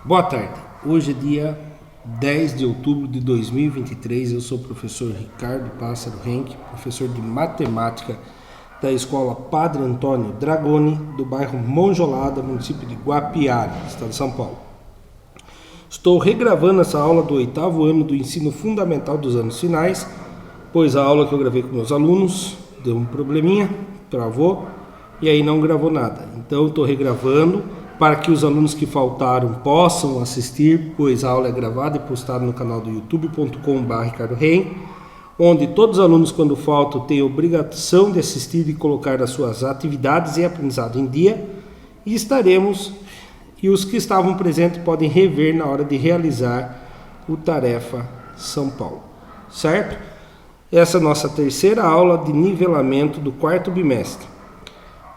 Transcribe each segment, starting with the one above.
Boa tarde, hoje é dia 10 de outubro de 2023, eu sou o professor Ricardo Pássaro Henke, professor de matemática da escola Padre Antônio Dragoni, do bairro Monjolada, município de Guapiara, estado de São Paulo. Estou regravando essa aula do 8º ano do ensino fundamental dos anos finais, pois a aula que eu gravei com meus alunos deu um probleminha, travou, e aí não gravou nada. Então estou regravando para que os alunos que faltaram possam assistir, pois a aula é gravada e postada no canal do youtube.com/ricardohen, onde todos os alunos, quando faltam, têm a obrigação de assistir e colocar as suas atividades e aprendizado em dia, e os que estavam presentes podem rever na hora de realizar o Tarefa São Paulo, certo? Essa é a nossa terceira aula de nivelamento do 4º bimestre.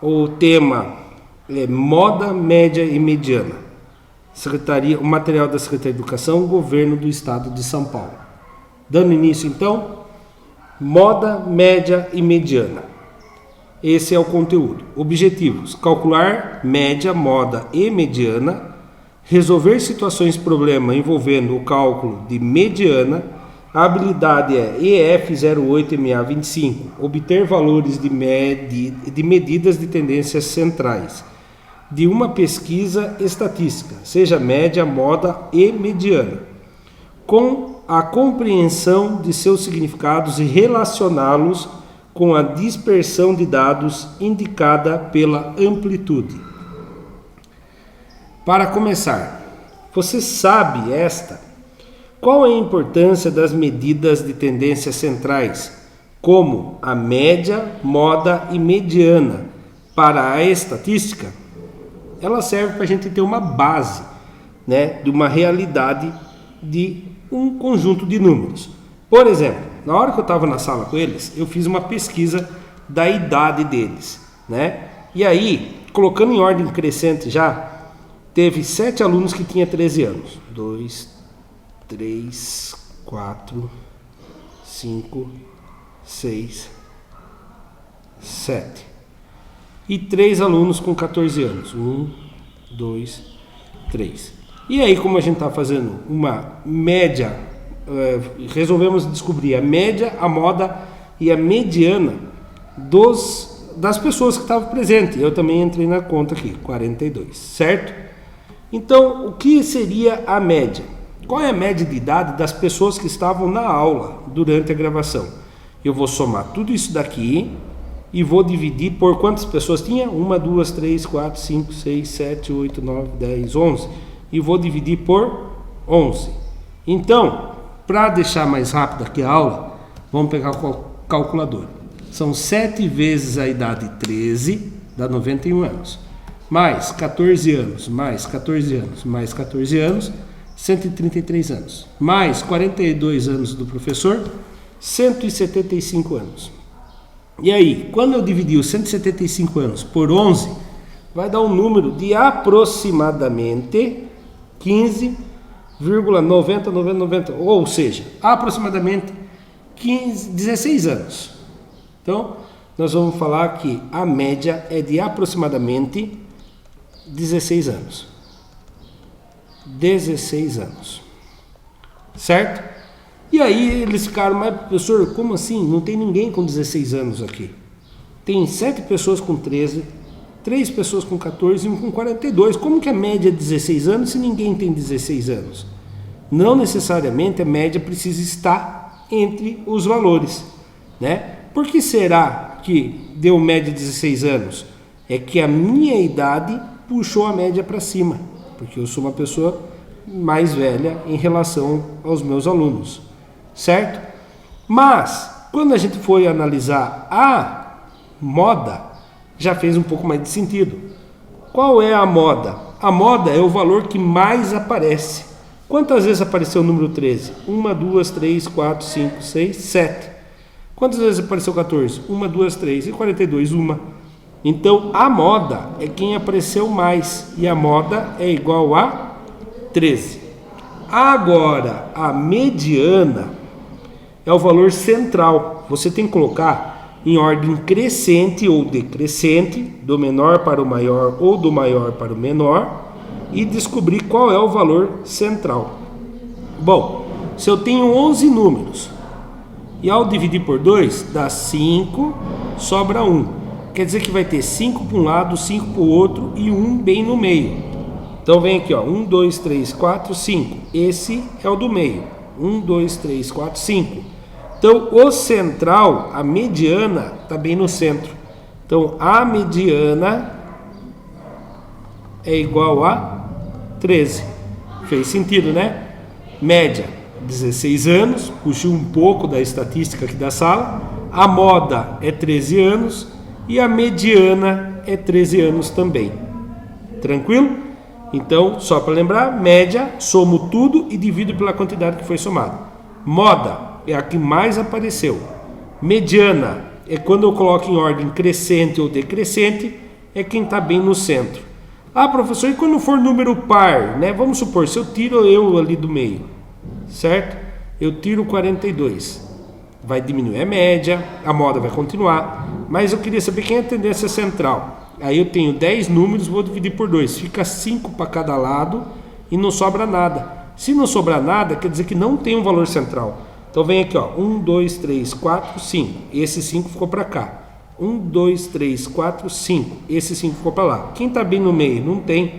O tema é moda, média e mediana. O material da Secretaria de Educação, Governo do Estado de São Paulo. Dando início então, moda, média e mediana. Esse é o conteúdo. Objetivos: calcular média, moda e mediana, resolver situações problema envolvendo o cálculo de mediana. A habilidade é EF08MA25, obter valores de medidas de tendências centrais de uma pesquisa estatística, seja média, moda e mediana, com a compreensão de seus significados e relacioná-los com a dispersão de dados indicada pela amplitude. Para começar, você sabe qual é a importância das medidas de tendências centrais, como a média, moda e mediana, para a estatística? Ela serve para a gente ter uma base, de uma realidade de um conjunto de números. Por exemplo, na hora que eu estava na sala com eles, eu fiz uma pesquisa da idade deles, E aí, colocando em ordem crescente já, teve 7 alunos que tinham 13 anos. 2, 3, 4, 5, 6, 7. E 3 alunos com 14 anos. 1, 2, 3. E aí, como a gente está fazendo uma média, resolvemos descobrir a média, a moda e a mediana das pessoas que estavam presentes. Eu também entrei na conta aqui, 42, certo? Então, o que seria a média? Qual é a média de idade das pessoas que estavam na aula durante a gravação? Eu vou somar tudo isso daqui e vou dividir por quantas pessoas tinha? 1, 2, 3, 4, 5, 6, 7, 8, 9, 10, 11. E vou dividir por 11. Então, para deixar mais rápido aqui a aula, vamos pegar o calculador. São 7 vezes a idade 13, dá 91 anos. Mais 14 anos, mais 14 anos, mais 14 anos, 133 anos. Mais 42 anos do professor, 175 anos. E aí, quando eu dividir os 175 anos por 11, vai dar um número de aproximadamente 15,90, ou seja, aproximadamente 16 anos. Então, nós vamos falar que a média é de aproximadamente 16 anos. 16 anos. Certo? E aí eles ficaram, mas professor, como assim? Não tem ninguém com 16 anos aqui. Tem 7 pessoas com 13, 3 pessoas com 14 e 1 com 42. Como que a média é 16 anos se ninguém tem 16 anos? Não necessariamente a média precisa estar entre os valores, Por que será que deu média 16 anos? É que a minha idade puxou a média para cima, porque eu sou uma pessoa mais velha em relação aos meus alunos. Certo? Mas, quando a gente foi analisar a moda, já fez um pouco mais de sentido. Qual é a moda? A moda é o valor que mais aparece. Quantas vezes apareceu o número 13? 1, 2, 3, 4, 5, 6, 7. Quantas vezes apareceu 14? 1, 2, 3 e 42, 1. Então, a moda é quem apareceu mais. E a moda é igual a 13. Agora, a mediana é o valor central. Você tem que colocar em ordem crescente ou decrescente, do menor para o maior ou do maior para o menor, e descobrir qual é o valor central. Bom, se eu tenho 11 números e ao dividir por 2 dá 5, sobra 1. Quer dizer que vai ter 5 para um lado, 5 para o outro e 1 bem no meio. Então vem aqui, ó, 1, 2, 3, 4, 5. Esse é o do meio. 1, 2, 3, 4, 5. Então o central, a mediana, está bem no centro. Então a mediana é igual a 13. Fez sentido, né? Média, 16 anos. Puxei um pouco da estatística aqui da sala. A moda é 13 anos. E a mediana é 13 anos também. Tranquilo? Então, só para lembrar, média, somo tudo e divido pela quantidade que foi somada. Moda é a que mais apareceu. Mediana é quando eu coloco em ordem crescente ou decrescente, é quem está bem no centro. Ah, professor, e quando for número par, né? Vamos supor, se eu tiro eu ali do meio, certo? Eu tiro 42. Vai diminuir a média, a moda vai continuar, mas eu queria saber quem é a tendência central. Aí eu tenho 10 números, vou dividir por 2, fica 5 para cada lado e não sobra nada. Se não sobrar nada, quer dizer que não tem um valor central. Então vem aqui, ó, 1, 2, 3, 4, 5. Esse 5 ficou para cá. 1, 2, 3, 4, 5. Esse 5 ficou para lá. Quem está bem no meio? Não tem.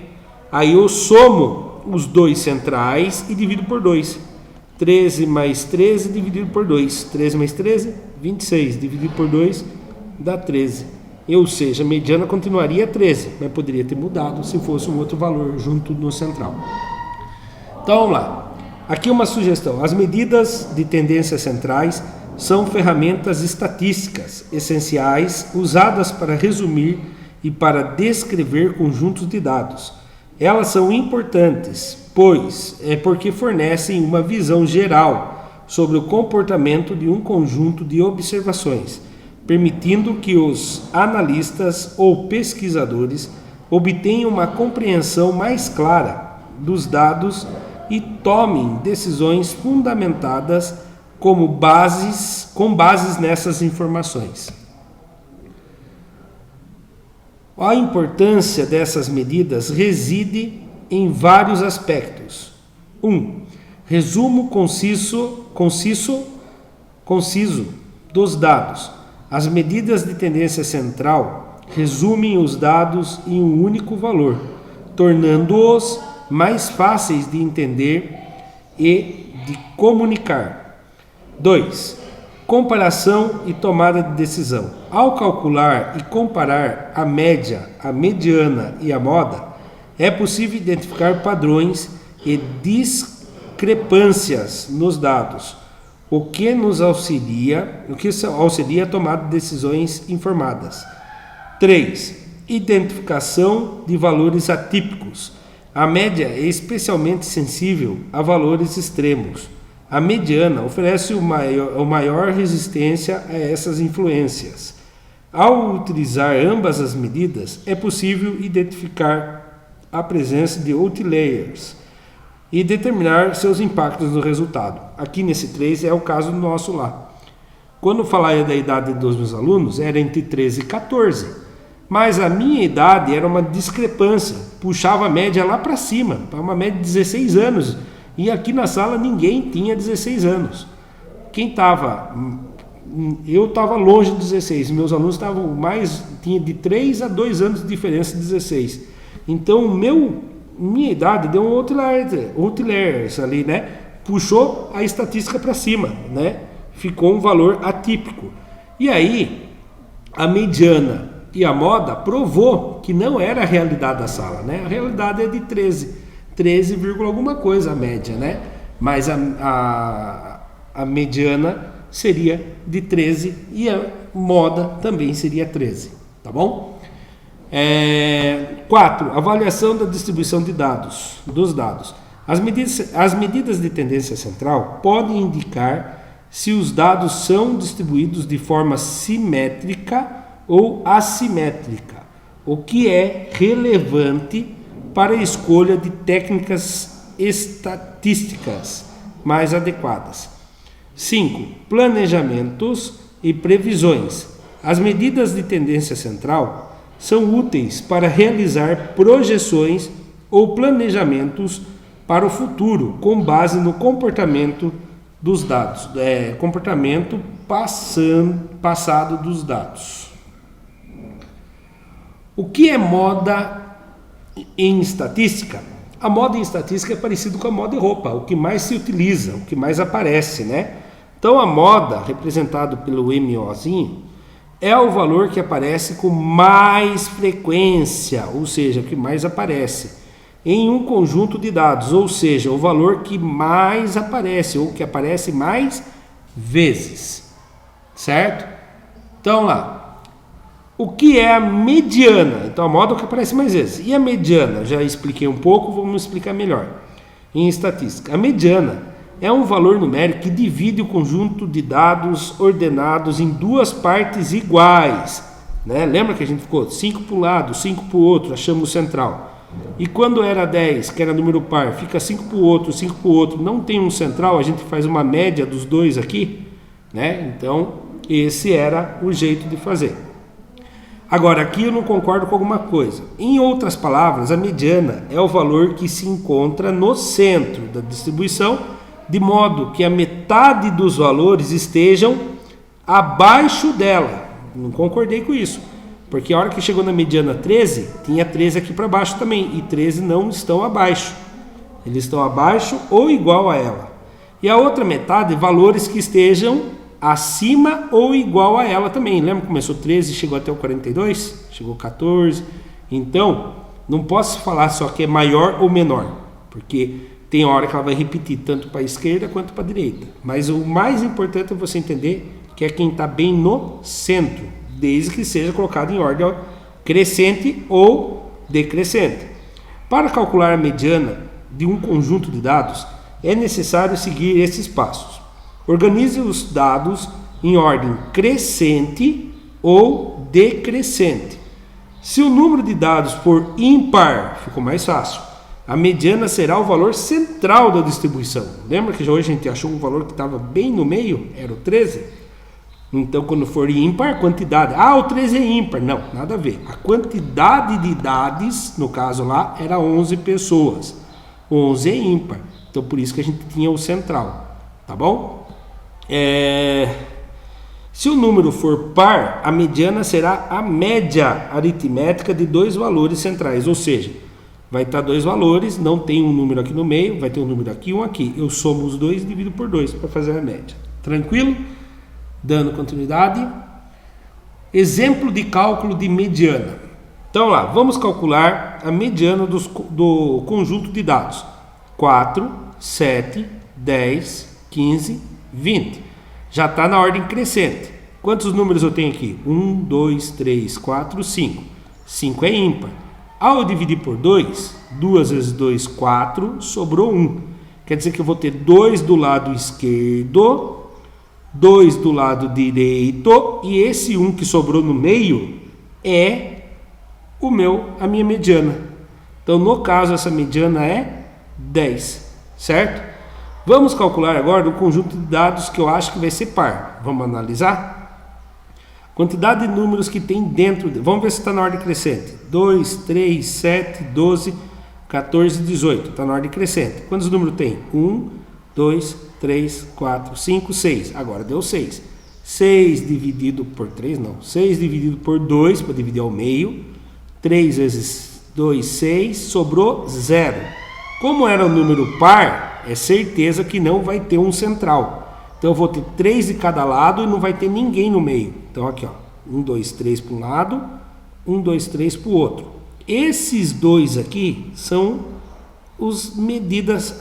Aí eu somo os dois centrais e divido por 2. 13 mais 13 dividido por 2. 13 mais 13, 26. Dividido por 2 dá 13. Ou seja, a mediana continuaria 13, mas poderia ter mudado se fosse um outro valor junto no central. Então vamos lá. Aqui uma sugestão. As medidas de tendências centrais são ferramentas estatísticas essenciais usadas para resumir e para descrever conjuntos de dados. Elas são importantes, porque fornecem uma visão geral sobre o comportamento de um conjunto de observações, permitindo que os analistas ou pesquisadores obtenham uma compreensão mais clara dos dados e tomem decisões fundamentadas com bases nessas informações. A importância dessas medidas reside em vários aspectos. 1. Resumo conciso dos dados. As medidas de tendência central resumem os dados em um único valor, tornando-os mais fáceis de entender e de comunicar. 2. Comparação e tomada de decisão. Ao calcular e comparar a média, a mediana e a moda, é possível identificar padrões e discrepâncias nos dados, o que auxilia a tomar decisões informadas. 3. Identificação de valores atípicos. A média é especialmente sensível a valores extremos. A mediana oferece maior resistência a essas influências. Ao utilizar ambas as medidas, é possível identificar a presença de outliers e determinar seus impactos no resultado. Aqui nesse 3 é o caso nosso lá. Quando falar da idade dos meus alunos, era entre 13 e 14. Mas a minha idade era uma discrepância, puxava a média lá para cima, para uma média de 16 anos. E aqui na sala ninguém tinha 16 anos. Quem estava... Eu estava longe de 16, meus alunos estavam tinha de 3 a 2 anos de diferença de 16. Então minha idade deu um outliers ali, né? Puxou a estatística para cima, né? Ficou um valor atípico. E aí, a mediana e a moda provou que não era a realidade da sala, né? A realidade é de 13, alguma coisa a média, né? Mas a mediana seria de 13 e a moda também seria 13, tá bom? 4. Avaliação da distribuição dos dados. As medidas de tendência central podem indicar se os dados são distribuídos de forma simétrica ou assimétrica, o que é relevante para a escolha de técnicas estatísticas mais adequadas. 5. Planejamentos e previsões. As medidas de tendência central são úteis para realizar projeções ou planejamentos para o futuro, com base no comportamento dos dados, comportamento passado dos dados. O que é moda em estatística? A moda em estatística é parecido com a moda em roupa, o que mais se utiliza, o que mais aparece, né? Então a moda, representado pelo MOzinho, é o valor que aparece com mais frequência, ou seja, o que mais aparece em um conjunto de dados, ou seja, o valor que mais aparece, ou que aparece mais vezes, certo? Então lá, o que é a mediana? Então a moda é o que aparece mais vezes. E a mediana? Já expliquei um pouco, vamos explicar melhor. Em estatística, a mediana é um valor numérico que divide o conjunto de dados ordenados em duas partes iguais, né? Lembra que a gente ficou 5 para um lado, 5 para o outro, achamos o central. E quando era 10, que era número par, fica 5 para o outro, 5 para o outro, não tem um central, a gente faz uma média dos dois aqui, né? Então, esse era o jeito de fazer. Agora, aqui eu não concordo com alguma coisa. Em outras palavras, a mediana é o valor que se encontra no centro da distribuição, de modo que a metade dos valores estejam abaixo dela. Não concordei com isso. Porque a hora que chegou na mediana 13, tinha 13 aqui para baixo também, e 13 não estão abaixo. Eles estão abaixo ou igual a ela. E a outra metade, valores que estejam acima ou igual a ela também. Lembra que começou 13 e chegou até o 42? Chegou 14. Então, não posso falar só que é maior ou menor, porque tem hora que ela vai repetir tanto para a esquerda quanto para a direita. Mas o mais importante é você entender que é quem está bem no centro, desde que seja colocado em ordem crescente ou decrescente. Para calcular a mediana de um conjunto de dados, é necessário seguir esses passos. Organize os dados em ordem crescente ou decrescente. Se o número de dados for ímpar, ficou mais fácil. A mediana será o valor central da distribuição. Lembra que hoje a gente achou um valor que estava bem no meio? Era o 13? Então, quando for ímpar, quantidade. Ah, o 13 é ímpar. Não, nada a ver. A quantidade de dados, no caso lá, era 11 pessoas. 11 é ímpar. Então, por isso que a gente tinha o central. Tá bom? Se o número for par, a mediana será a média aritmética de dois valores centrais. Ou seja, vai estar dois valores, não tem um número aqui no meio, vai ter um número aqui e um aqui. Eu somo os dois e divido por 2 para fazer a média. Tranquilo? Dando continuidade. Exemplo de cálculo de mediana. Então lá, vamos calcular a mediana do conjunto de dados. 4, 7, 10, 15, 20. Já está na ordem crescente. Quantos números eu tenho aqui? 1, 2, 3, 4, 5. 5 é ímpar. Ao dividir por 2, 2 vezes 2, 4, sobrou 1. Quer dizer que eu vou ter 2 do lado esquerdo, 2 do lado direito, e esse 1 que sobrou no meio é a minha mediana. Então, no caso, essa mediana é 10, certo? Vamos calcular agora o conjunto de dados que eu acho que vai ser par. Vamos analisar? Quantidade de números que tem dentro. Vamos ver se está na ordem crescente. 2, 3, 7, 12, 14, 18. Está na ordem crescente. Quantos números tem? 1, 2, 3, 4, 5, 6. Agora deu 6. 6 dividido por 3, não. 6 dividido por 2, para dividir ao meio. 3 vezes 2, 6. Sobrou 0. Como era um número par, é certeza que não vai ter um central. Então eu vou ter 3 de cada lado e não vai ter ninguém no meio. Então aqui, ó, 1, 2, 3 para um lado, 1, 2, 3 para o outro. Esses dois aqui são as medidas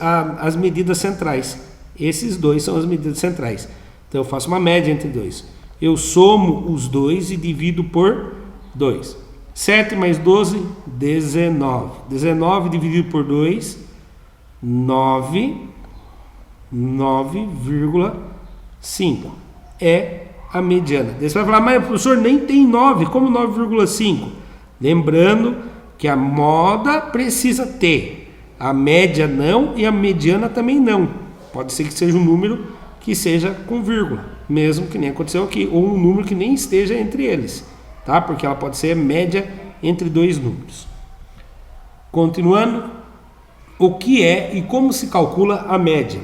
centrais. Esses dois são as medidas centrais. Então eu faço uma média entre dois. Eu somo os dois e divido por 2. 7 mais 12, 19. 19 dividido por 2, 9,5 é a mediana. Daí você vai falar, mas professor, nem tem 9, como 9,5? Lembrando que a moda precisa ter, a média não e a mediana também não. Pode ser que seja um número que seja com vírgula, mesmo que nem aconteceu aqui, ou um número que nem esteja entre eles, tá? Porque ela pode ser média entre dois números. Continuando. o que é e como se calcula a média.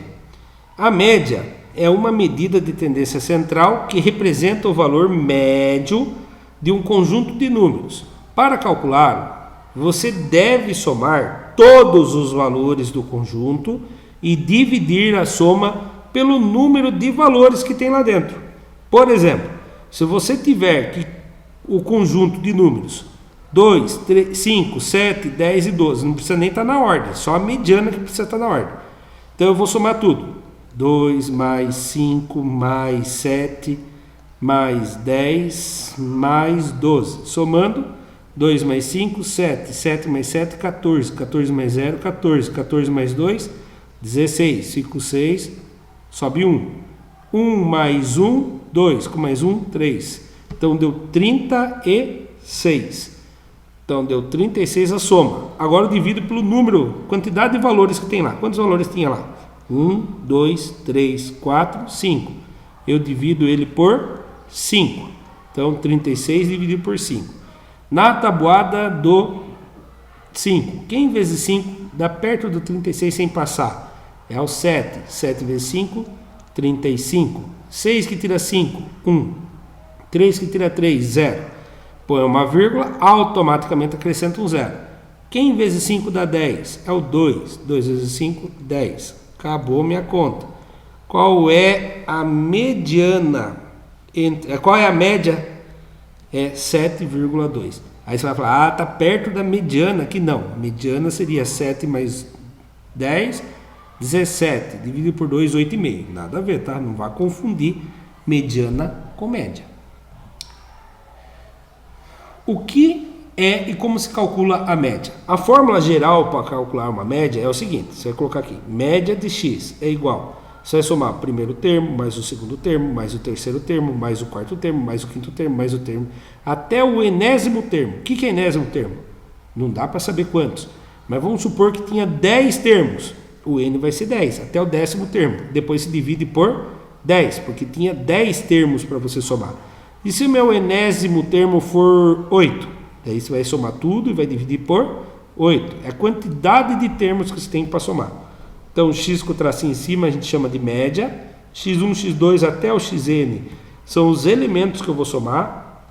A média é uma medida de tendência central que representa o valor médio de um conjunto de números. Para calcular, você deve somar todos os valores do conjunto e dividir a soma pelo número de valores que tem lá dentro. Por exemplo, se você tiver o conjunto de números 2, 3, 5, 7, 10 e 12, não precisa nem estar na ordem, só a mediana que precisa estar na ordem. Então eu vou somar tudo. 2 mais 5 mais 7 mais 10 mais 12. Somando, 2 mais 5, 7. 7 mais 7, 14. 14 mais 0, 14. 14 mais 2, 16. 5, 6, sobe 1. 1 mais 1, 2. Com mais 1, 3. Então deu 36. Então deu 36 a soma. Agora eu divido pelo número, quantidade de valores que tem lá. Quantos valores tinha lá? 1, 2, 3, 4, 5. Eu divido ele por 5. Então 36 dividido por 5. Na tabuada do 5, quem vezes 5 dá perto do 36 sem passar? É o 7. 7 vezes 5, 35. 6 que tira 5, 1. 3 que tira 3, 0. Põe uma vírgula, automaticamente acrescenta um 0. Quem vezes 5 dá 10? É o 2. 2 vezes 5, 10. Acabou minha conta. Qual é a mediana? Qual é a média? É 7,2. Aí você vai falar, tá perto da mediana aqui. Não, a mediana seria 7 mais 10, 17. Dividido por 2, 8,5. Nada a ver, tá? Não vai confundir mediana com média. O que é e como se calcula a média? A fórmula geral para calcular uma média é o seguinte, você vai colocar aqui, média de x é igual, você vai somar o primeiro termo, mais o segundo termo, mais o terceiro termo, mais o quarto termo, mais o quinto termo, mais o termo, até o enésimo termo. O que é enésimo termo? Não dá para saber quantos, mas vamos supor que tinha 10 termos, o n vai ser 10, até o 10º termo, depois se divide por 10, porque tinha 10 termos para você somar. E se o meu enésimo termo for 8? Daí você vai somar tudo e vai dividir por 8. É a quantidade de termos que você tem para somar. Então, x com o tracinho em cima a gente chama de média. x1, x2 até o xn são os elementos que eu vou somar.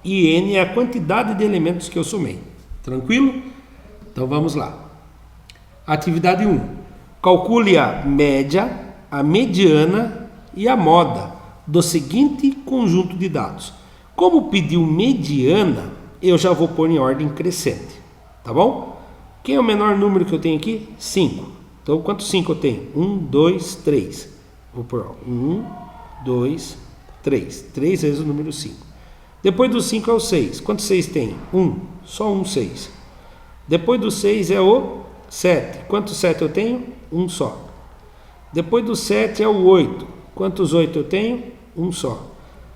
E n é a quantidade de elementos que eu somei. Tranquilo? Então vamos lá. Atividade 1. Calcule a média, a mediana e a moda do seguinte conjunto de dados. Como pediu mediana, eu já vou pôr em ordem crescente, tá bom? Quem é o menor número que eu tenho aqui? 5. Então, quantos 5 eu tenho? 1, 2, 3. Vou pôr 1, 2, 3. 3 vezes o número 5. Depois do 5 é o 6. Quantos 6 tem? 1. Só um 6. Depois do 6 é o 7. Quantos 7 eu tenho? Um só. Depois do 7 é o 8. Quantos 8 eu tenho? Um só.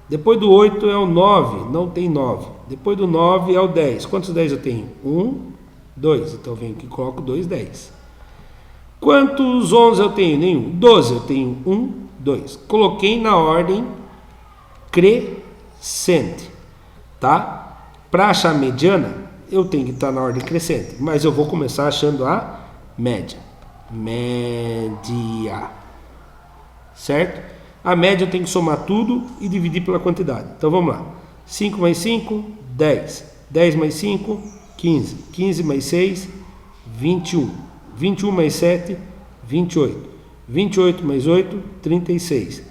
Depois do 8 é o 9, não tem 9. Depois do 9 é o 10. Quantos 10 eu tenho? 1, 2. Então eu venho aqui e coloco 2, 10. Quantos 11 eu tenho? Nenhum. 12 eu tenho 1, 2. Coloquei na ordem crescente, tá? Para achar a mediana, eu tenho que estar na ordem crescente, mas eu vou começar achando a média. Média. Certo? A média eu tenho que somar tudo e dividir pela quantidade. Então vamos lá. 5 mais 5, 10. 10 mais 5, 15. 15 mais 6, 21. 21 mais 7, 28. 28 mais 8, 36.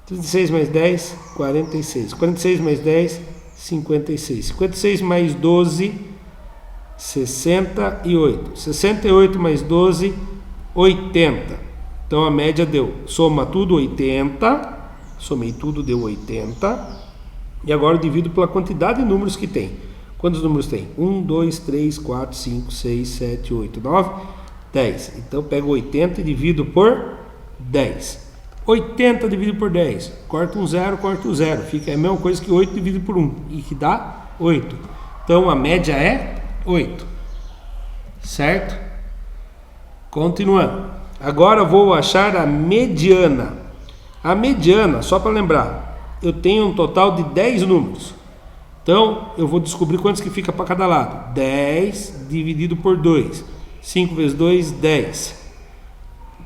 36 mais 10, 46. 46 mais 10, 56. 56 mais 12, 68. 68 mais 12, 80. Então a média deu, soma tudo 80, somei tudo, deu 80, e agora eu divido pela quantidade de números que tem. Quantos números tem? 1, 2, 3, 4, 5, 6, 7, 8, 9, 10. Então eu pego 80 e divido por 10. 80 dividido por 10, corta um 0, fica a mesma coisa que 8 dividido por 1, e que dá 8. Então a média é 8, certo? Continuando. Agora eu vou achar a mediana. A mediana, só para lembrar, eu tenho um total de 10 números. Então, eu vou descobrir quantos que fica para cada lado. 10 dividido por 2. 5 vezes 2, 10.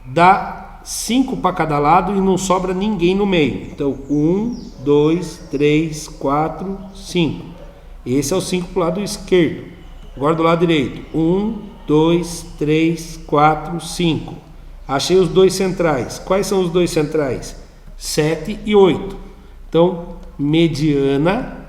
Dá 5 para cada lado e não sobra ninguém no meio. Então, 1, 2, 3, 4, 5. Esse é o 5 para o lado esquerdo. Agora do lado direito. 1, 2, 3, 4, 5. Achei os dois centrais. Quais são os dois centrais? 7 e 8. Então, mediana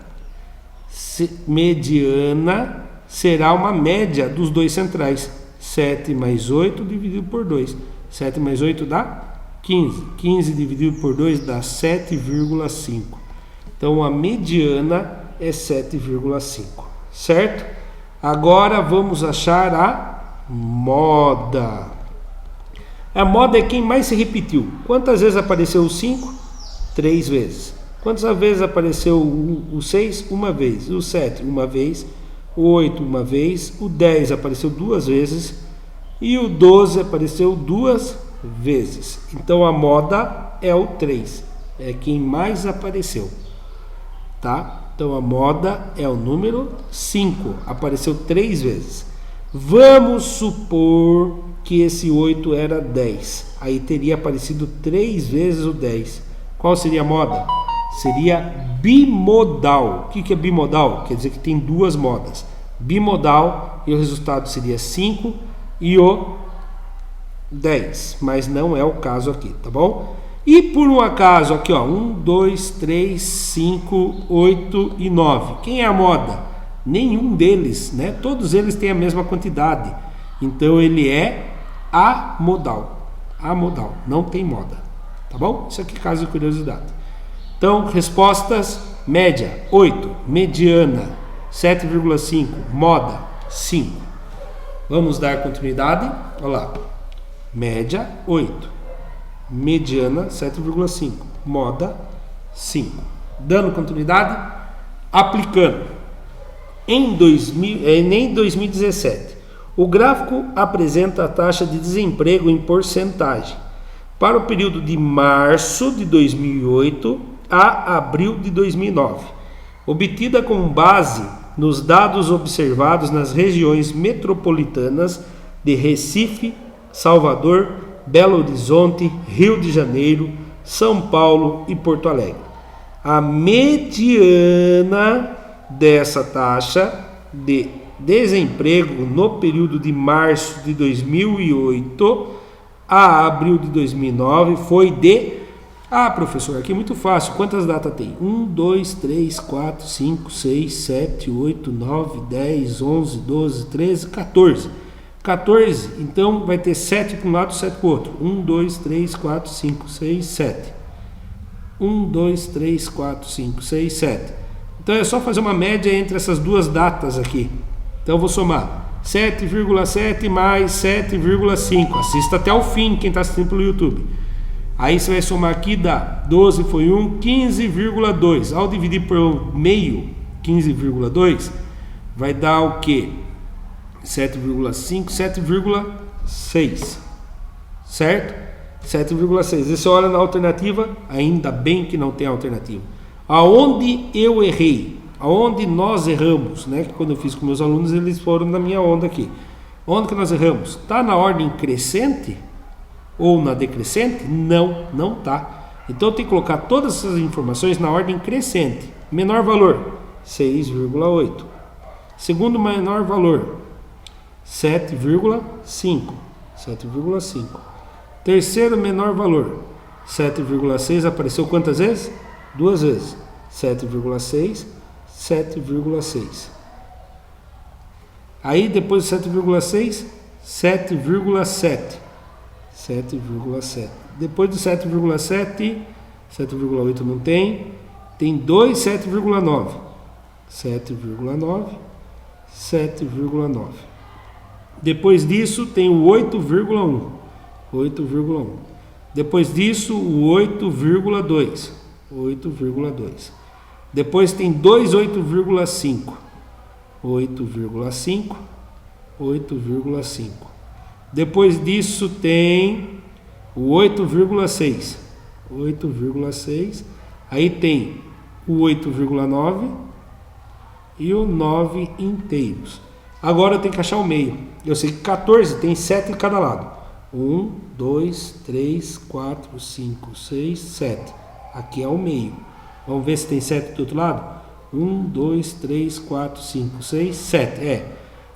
será uma média dos dois centrais. 7 mais 8 dividido por 2. 7 mais 8 dá 15. 15 dividido por 2 dá 7,5. Então, a mediana é 7,5. Certo? Agora, vamos achar a moda. A moda é quem mais se repetiu. Quantas vezes apareceu o 5? 3 vezes. Quantas vezes apareceu o 6? Uma vez. O 7, uma vez. O 8, uma vez. O 10 apareceu 2 vezes. E o 12 apareceu 2 vezes. Então a moda é o 3. É quem mais apareceu. Tá? Então a moda é o número 5. Apareceu 3 vezes. Vamos supor que esse 8 era 10. Aí teria aparecido 3 vezes o 10. Qual seria a moda? Seria bimodal. O que é bimodal? Quer dizer que tem 2 modas. Bimodal, e o resultado seria 5 e o 10. Mas não é o caso aqui, tá bom? E por um acaso aqui, ó, 1, 2, 3, 5, 8 e 9. Quem é a moda? Nenhum deles, né? Todos eles têm a mesma quantidade. Então ele é amodal. Amodal, não tem moda. Tá bom? Isso aqui é caso de curiosidade. Então, respostas: média 8, mediana 7,5, moda 5. Vamos dar continuidade. Olha lá. Média 8, mediana 7,5, moda 5. Dando continuidade, aplicando. Em 2017, o gráfico apresenta a taxa de desemprego em porcentagem para o período de março de 2008 a abril de 2009, obtida com base nos dados observados nas regiões metropolitanas de Recife, Salvador, Belo Horizonte, Rio de Janeiro, São Paulo e Porto Alegre. A mediana dessa taxa de desemprego no período de março de 2008 a abril de 2009 foi de... Ah, professor, aqui é muito fácil. Quantas datas tem? 1, 2, 3, 4, 5, 6, 7, 8, 9, 10, 11, 12, 13, 14. 14, então vai ter 7 para um lado e 7 para o outro. 1, 2, 3, 4, 5, 6, 7. 1, 2, 3, 4, 5, 6, 7. Então é só fazer uma média entre essas duas datas aqui. Então eu vou somar 7,7 mais 7,5. Assista até o fim quem está assistindo pelo YouTube. Aí você vai somar aqui, dá 12 foi 1, 15,2. Ao dividir por meio, 15,2, vai dar o quê? 7,5, 7,6. Certo? 7,6. E você olha na alternativa, ainda bem que não tem alternativa. Aonde eu errei? Aonde nós erramos? Né? Que quando eu fiz com meus alunos, eles foram na minha onda aqui. Onde que nós erramos? Está na ordem crescente? Ou na decrescente? Não, não tá. Então eu tenho que colocar todas essas informações na ordem crescente. Menor valor, 6,8. Segundo menor valor, 7,5. 7,5. Terceiro menor valor, 7,6. Apareceu quantas vezes? 2 vezes. 7,6, 7,6. Aí depois de 7,6, 7,7. 7,7. Depois do 7,7, 7,8 não tem. Tem 2, 7,9. 7,9. 7,9. Depois disso tem o 8,1. 8,1. Depois disso o 8,2. 8,2. Depois tem 2, 8,5. 8,5. 8,5. Depois disso tem o 8,6. 8,6. Aí tem o 8,9 e o 9 inteiros. Agora eu tenho que achar o meio. Eu sei que 14 tem 7 em cada lado. 1, 2, 3, 4, 5, 6, 7. Aqui é o meio. Vamos ver se tem 7 do outro lado? 1, 2, 3, 4, 5, 6, 7.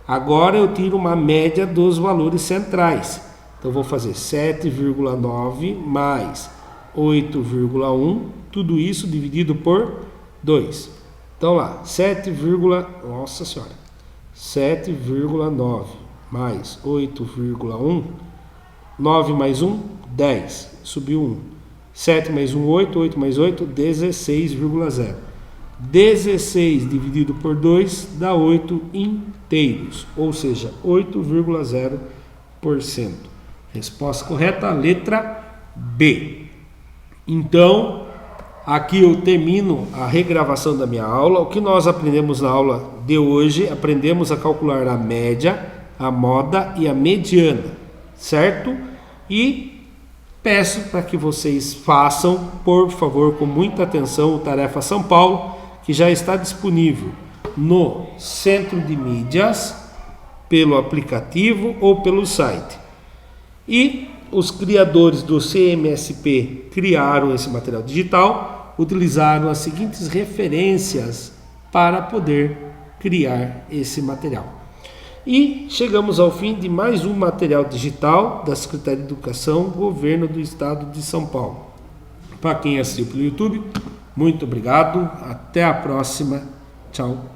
Agora eu tiro uma média dos valores centrais. Então eu vou fazer 7,9 mais 8,1. Tudo isso dividido por 2. Então lá, 7,9 mais 8,1. 9 mais 1, 10. Subiu 1. 7 mais 1, 8. 8 mais 8, 16,0. 16 dividido por 2 dá 8 inteiros, ou seja, 8,0%. Resposta correta, letra B. Então, aqui eu termino a regravação da minha aula. O que nós aprendemos na aula de hoje? Aprendemos a calcular a média, a moda e a mediana, certo? E peço para que vocês façam, por favor, com muita atenção, o Tarefa São Paulo, que já está disponível no Centro de Mídias, pelo aplicativo ou pelo site. E os criadores do CMSP criaram esse material digital, utilizaram as seguintes referências para poder criar esse material. E chegamos ao fim de mais um material digital da Secretaria de Educação, Governo do Estado de São Paulo. Para quem assistiu pelo YouTube, muito obrigado, até a próxima, tchau.